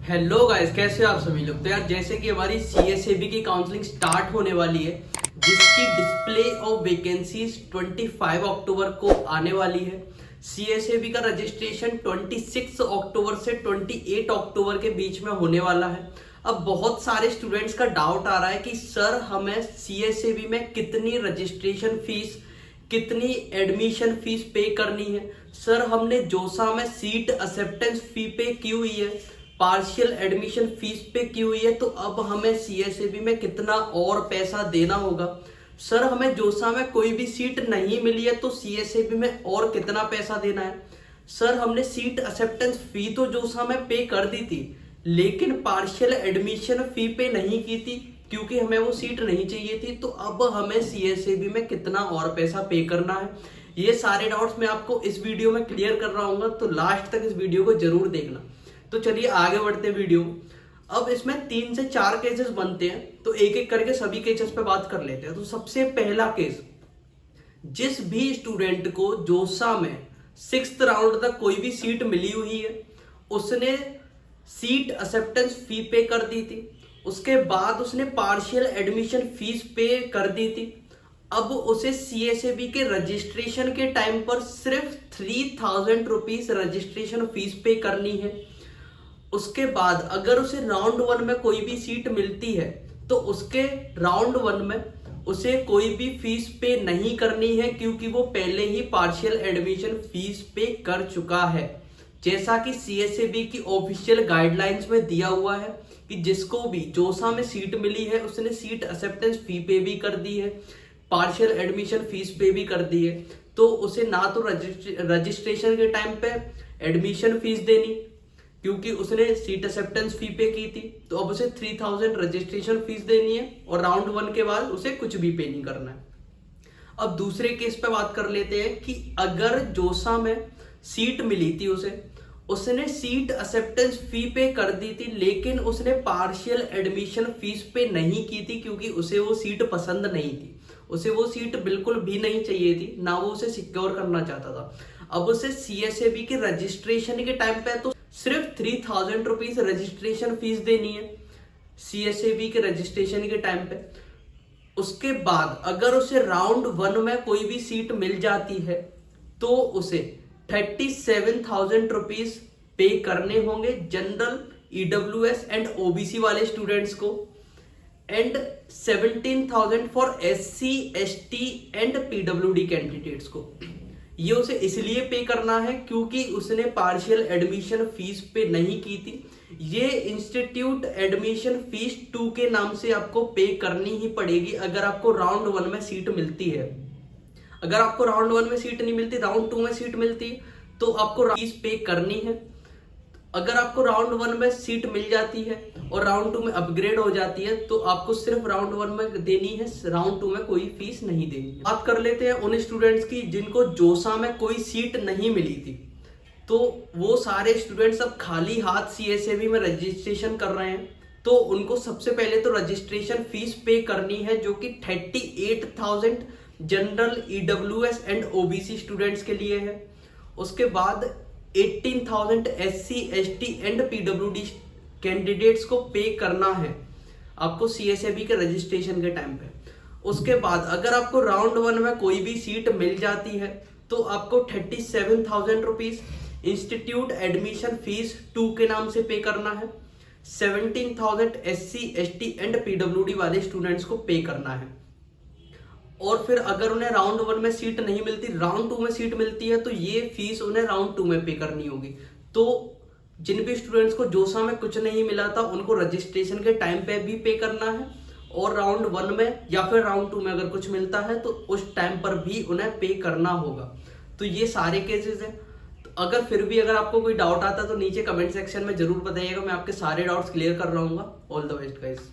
Hello guys, कैसे हो आप सभी लोग। तो यार जैसे कि हमारी सीएसएबी की काउंसलिंग स्टार्ट होने वाली है, जिसकी डिस्प्ले ऑफ वैकेंसीज 25 अक्टूबर को आने वाली है। सीएसएबी का रजिस्ट्रेशन 26 अक्टूबर से 28 अक्टूबर के बीच में होने वाला है। अब बहुत सारे स्टूडेंट्स का डाउट आ रहा है कि सर हमें सीएसएबी में कितनी रजिस्ट्रेशन फीस, कितनी एडमिशन फीस पे करनी है। सर हमने जोसा में सीट एक्सेप्टेंस फी पे की हुई है, पार्शियल एडमिशन फीस पे की हुई है, तो अब हमें सीएसएबी में कितना और पैसा देना होगा। सर हमें जोसा में कोई भी सीट नहीं मिली है तो सीएसएबी में और कितना पैसा देना है। सर हमने सीट एक्सेप्टेंस फी तो जोसा में पे कर दी थी, लेकिन पार्शियल एडमिशन फी पे नहीं की थी क्योंकि हमें वो सीट नहीं चाहिए थी। तो अब हमें सीएसएबी में कितना और पैसा पे करना है, ये सारे डाउट्स मैं आपको इस वीडियो में क्लियर कर रहा हूँ, तो लास्ट तक इस वीडियो को जरूर देखना। तो चलिए आगे बढ़ते हैं वीडियो। अब इसमें 3 से 4 केसेस बनते हैं, तो एक एक करके सभी केसेस पे बात कर लेते हैं। तो सबसे पहला केस, जिस भी स्टूडेंट को जोसा में 6th राउंड तक कोई भी सीट मिली हुई है, उसने सीट एक्सेप्टेंस फी पे कर दी थी, उसके बाद उसने पार्शियल एडमिशन फीस पे कर दी थी। अब उसे सीएसएबी के रजिस्ट्रेशन के टाइम पर सिर्फ 3000 रुपीज रजिस्ट्रेशन फीस पे करनी है। उसके बाद अगर उसे राउंड 1 में कोई भी सीट मिलती है तो उसके राउंड 1 में उसे कोई भी फीस पे नहीं करनी है, क्योंकि वो पहले ही पार्शियल एडमिशन फीस पे कर चुका है। जैसा कि सीएसएबी की ऑफिशियल गाइडलाइंस में दिया हुआ है कि जिसको भी जोसा में सीट मिली है उसने सीट एक्सेप्टेंस फी पे भी कर दी है, पार्शियल एडमिशन फीस पे भी कर दी है, तो उसे ना तो रजिस्ट्रेशन के टाइम पे एडमिशन फीस देनी क्योंकि उसने सीट एक्सेप्टेंस फी पे की थी, तो अब उसे 3000 रजिस्ट्रेशन फीस देनी है, और राउंड 1 के बाद उसे कुछ भी पे नहीं करना है। अब दूसरे केस पे बात कर लेते हैं कि अगर जोसा में सीट मिली थी उसने सीट एक्सेप्टेंस फी पे कर दी थी, लेकिन उसने पार्शियल एडमिशन फीस पे नहीं की थी क्योंकि उसे वो सीट पसंद नहीं थी, उसे वो सीट बिल्कुल भी नहीं चाहिए थी, ना वो उसे सिक्योर करना चाहता था। अब उसे सीएसएबी के रजिस्ट्रेशन के टाइम पे तो सिर्फ 3000 रुपीज रजिस्ट्रेशन फीस देनी है सीएसएबी के रजिस्ट्रेशन के टाइम पे। उसके बाद अगर उसे राउंड 1 में कोई भी सीट मिल जाती है तो उसे 37,000 रुपीज पे करने होंगे जनरल, ईडब्ल्यूएस एंड ओबीसी वाले स्टूडेंट्स को, and 17,000 for SC, ST and PWD candidates को। ये उसे इसलिए पे करना है क्योंकि उसने पार्शियल एडमिशन फीस पे नहीं की थी। ये इंस्टीट्यूट एडमिशन फीस 2 के नाम से आपको पे करनी ही पड़ेगी अगर आपको राउंड 1 में सीट मिलती है। अगर आपको राउंड 1 में सीट नहीं मिलती, राउंड 2 में सीट मिलती, तो आपको फीस पे करनी है। अगर आपको राउंड 1 में सीट मिल जाती है और राउंड 2 में अपग्रेड हो जाती है तो आपको सिर्फ राउंड 1 में देनी है, राउंड 2 में कोई फीस नहीं देनी है। बात कर लेते हैं उन स्टूडेंट्स की जिनको जोसा में कोई सीट नहीं मिली थी। तो वो सारे स्टूडेंट्स अब खाली हाथ सीएसएबी में रजिस्ट्रेशन कर रहे हैं, तो उनको सबसे पहले तो रजिस्ट्रेशन फीस पे करनी है जो कि 38,000 general, EWS and OBC students के लिए है। उसके बाद 18,000 SC, ST and PWD candidates को पे करना है आपको सीएसएबी के रजिस्ट्रेशन के टाइम पे। उसके बाद अगर आपको राउंड 1 में कोई भी सीट मिल जाती है तो आपको 37,000 रुपीज इंस्टीट्यूट एडमिशन फीस 2 के नाम से पे करना है, 17,000 एससी, एसटी एंड पीडब्ल्यूडी वाले स्टूडेंट्स को पे करना है। और फिर अगर उन्हें राउंड 1 में सीट नहीं मिलती, राउंड 2 में सीट मिलती है, तो ये फीस उन्हें राउंड 2 में पे करनी होगी। तो जिन भी स्टूडेंट्स को जोसा में कुछ नहीं मिला था उनको रजिस्ट्रेशन के टाइम पे भी पे करना है, और राउंड 1 में या फिर राउंड 2 में अगर कुछ मिलता है तो उस टाइम पर भी उन्हें पे करना होगा। तो ये सारे केसेस हैं। तो अगर फिर भी अगर आपको कोई डाउट आता है तो नीचे कमेंट सेक्शन में जरूर बताइएगा, मैं आपके सारे डाउट्स क्लियर कर रहा हूँ। All the best guys.